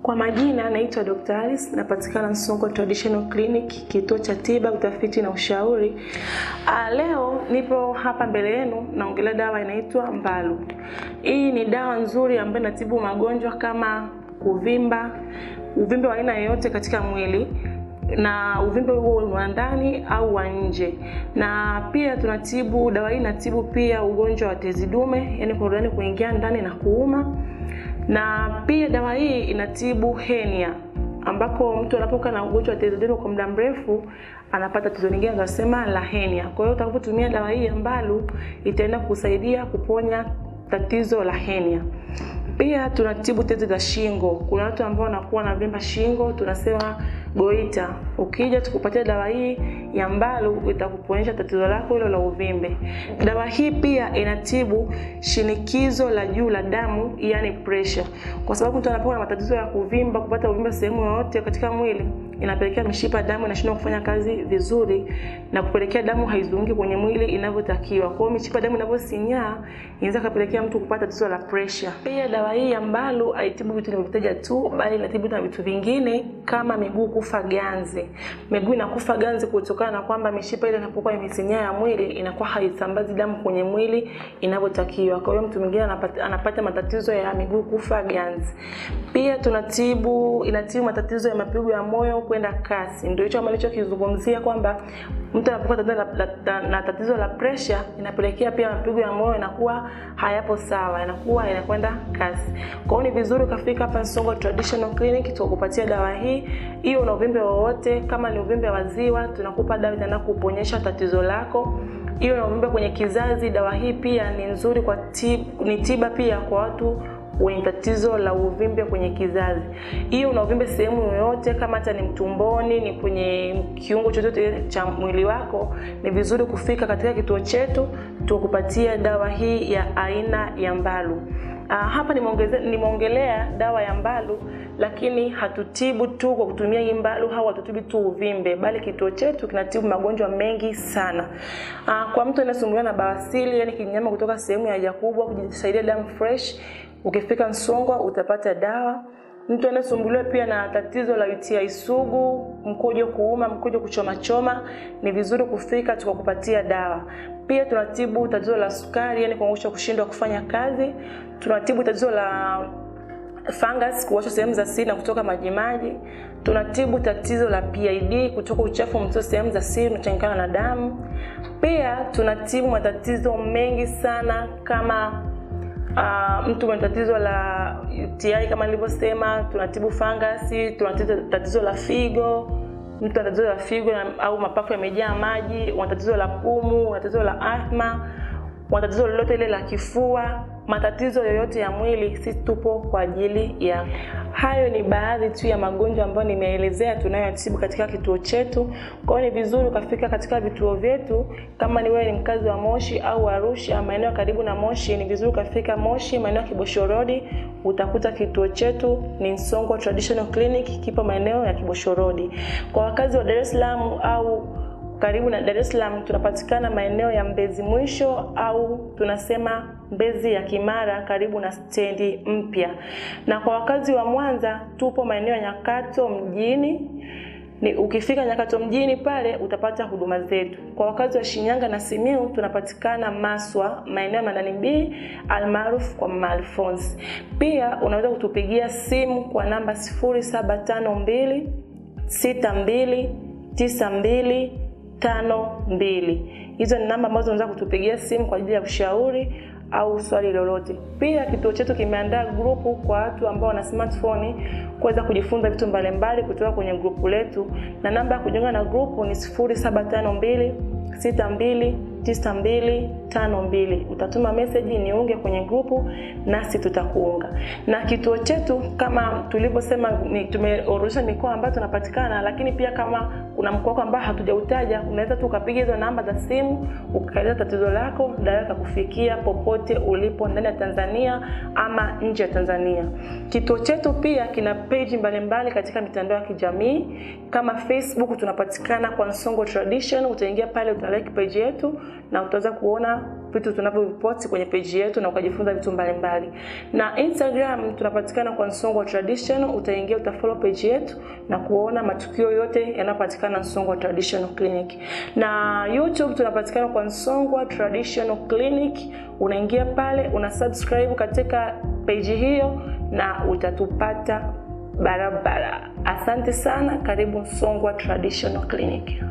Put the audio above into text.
Kwa majina naitwa Dr. Alice, napatikana Nsongo Traditional Clinic, kituo cha tiba, utafiti na ushauri. Leo nipo hapa mbele yenu naongelea dawa inaitwa Mbalu. Hii ni dawa nzuri ambayo inatibu magonjwa kama uvimbe wa aina yoyote katika mwili, na uvimbe huo wa ndani au wa nje. Na pia dawa hii inatibu pia ugonjwa wa tezi dume, yani korodani kuingia ndani na kuuma. Na pia dawa hii inatibu hernia, ambako mtu anapokuwa na ugonjwa wa tezi dume kwa muda mrefu anapata tatizo lingine tunasema la hernia. Kwa hiyo utakapotumia dawa hii Mbalu itaenda kusaidia kuponya tatizo la hernia. Pia tunatibu tezi za shingo. Kuna watu ambao wanakuwa na vimba shingo, tunasema goita. Ukija tukupatia dawa hii ya Mbalu itakuponyesha tatizo lako hilo la uvimbe. Dawa hii pia inatibu shinikizo la juu la damu, yani pressure. Kwa sababu mtu anapokuwa na matatizo ya kuvimba, kupata uvimbe sehemu yoyote katika mwili, inapelekea mishipa damu inashindwa kufanya kazi vizuri na kupelekea damu haizunguki kwenye mwili inavyotakiwa. Kwa hiyo mishipa damu inaposinyaa inaweza kupelekea mtu kupata tatizo la pressure. Pia dawa hii ya Mbalu haitibu vitu vinavyotaja tu, bali inatibu na vitu vingine kama miguu kufa ganzi. Miguu inakufa ganzi kutokana na kwamba mishipa ile inapokuwa imesinyaa ya mwili inakuwa haisambazi damu kwenye mwili inavyotakiwa. Kwa hiyo mtu mwingine anapata matatizo ya miguu kufa ganzi. Pia inatibu matatizo ya mapigo ya moyo kwenda kasi. Ndio hicho ambacho kizungumzia kwamba mtu anapokuwa na tatizo la pressure inapelekea pia mapigo ya moyo inakuwa hayapo sawa, inakwenda kasi. Kwa hiyo ni vizuri ukafika hapa Nsongo Traditional Clinic tukupatia dawa hii. Hiyo una uvimbe wowote, kama ni uvimbe wa ziwa tunakupa dawa itaenda kuponyesha tatizo lako. Hiyo na uvimbe kwenye kizazi, dawa hii pia ni nzuri ni tiba pia kwa watu wenye tatizo la uvimbe kwenye kizazi. Hiyo una uvimbe sehemu yoyote, kama hata ni mtumboni, ni kwenye kiungo chochote cha mwili wako, ni vizuri kufika katika kituo chetu tukupatia dawa hii ya aina ya Mbalu. Hapa nimeongelea dawa ya Mbalu, lakini hatutibu tu kwa kutumia hii Mbalu au hatutibu tu uvimbe, bali kituo chetu kinatibu magonjwa mengi sana. Kwa mtu anasumbuliwa na bawasiri, yani kinyama kutoka sehemu ya haja kubwa, kujisaidia damu fresh, ukifika Nsongo utapata dawa. Mtu anasumbuliwa pia na tatizo la UTI sugu, mkojo kuuma, mkojo kuchoma, ni vizuri kufika tukakupatia dawa. Pia tunatibu tatizo la sukari, yani kuangusha kushindwa kufanya kazi. Tunatibu tatizo la fungus, kuwasha sehemu za siri na kutoka majimaji. Tunatibu tatizo la PID, kutoka uchafu mtoto sehemu za siri unachanganyikana na damu. Pia tunatibu matatizo mengi sana kama mtu mwenye tatizo la UTI kama nilivyosema, tunatibu fungus, tunatibu tatizo la figo, mtu ana tatizo la figo au mapafu yamejaa maji, una tatizo la pumu, una tatizo la asthma, una tatizo lolote ile la kifua, matatizo yoyote ya mwili, sisi tupo kwa ajili ya. Hayo ni baadhi tu ya magonjwa ambayo nimeelezea tunayotibu katika kituo chetu. Kwa hiyo ni vizuri ukafika katika vituo vyetu. Kama ni wewe ni mkazi wa Moshi au Arusha, maeneo karibu na Moshi, ni vizuri ukafika Moshi, maeneo ya Kibosho Road, utakuta kituo chetu ni Nsongo Traditional Clinic, kipo maeneo ya Kibosho Road. Kwa wakazi wa Dar es Salaam au karibu na Dar es Salaam, tunapatikana maeneo ya Mbezi Mwisho au tunasema Mbezi ya Kimara, karibu na stendi mpya. Na kwa wakazi wa Mwanza tupo maeneo ya Nyakato mjini. Ukifika Nyakato mjini pale utapata huduma zetu. Kwa wakazi wa Shinyanga na Simiyu tunapatikana Maswa, maeneo ya Mandani B almaarufu kwa Mama Alphonse. Pia unaweza kutupigia simu kwa namba 0752 62 92 52. Hizo ni namba ambazo unaweza kutupigia simu kwa ajili ya ushauri au swali lolote. Pia kituo chetu kimeandaa grupu kwa watu ambao wana smartphone kuweza kujifunza vitu mbalimbali kutoka kwenye grupu letu, na namba ya kujiunga na grupu ni 0752 62 9252. Utatuma message niunge kwenye grupu nasi tutakuunga. Na kituo chetu kama tulivyosema tumeorodhesha mikoa ambayo tunapatikana, lakini pia kama kuna mkoa ambao hatujautaja, unaweza tu ukapiga hizo namba za simu ukaeleza tatizo lako, dawa kufikia popote ulipo ndani ya Tanzania ama nje ya Tanzania. Kituo chetu pia kina page mbalimbali katika mitandao ya kijamii. Kama Facebook tunapatikana kwa Nsongo Tradition, utaingia pale utalike page yetu na utaweza kuona ukaona vitu tunavyopost kwenye page yetu na ukajifunza vitu mbalimbali. Na Instagram tunapatikana kwa Song'wa Traditional, utaingia utafollow page yetu na kuona matukio yote yanayopatikana Song'wa Traditional Clinic. Na YouTube tunapatikana kwa Song'wa Traditional Clinic, unaingia pale, unasubscribe katika page hiyo na utatupata barabara. Asante sana, karibu Song'wa Traditional Clinic.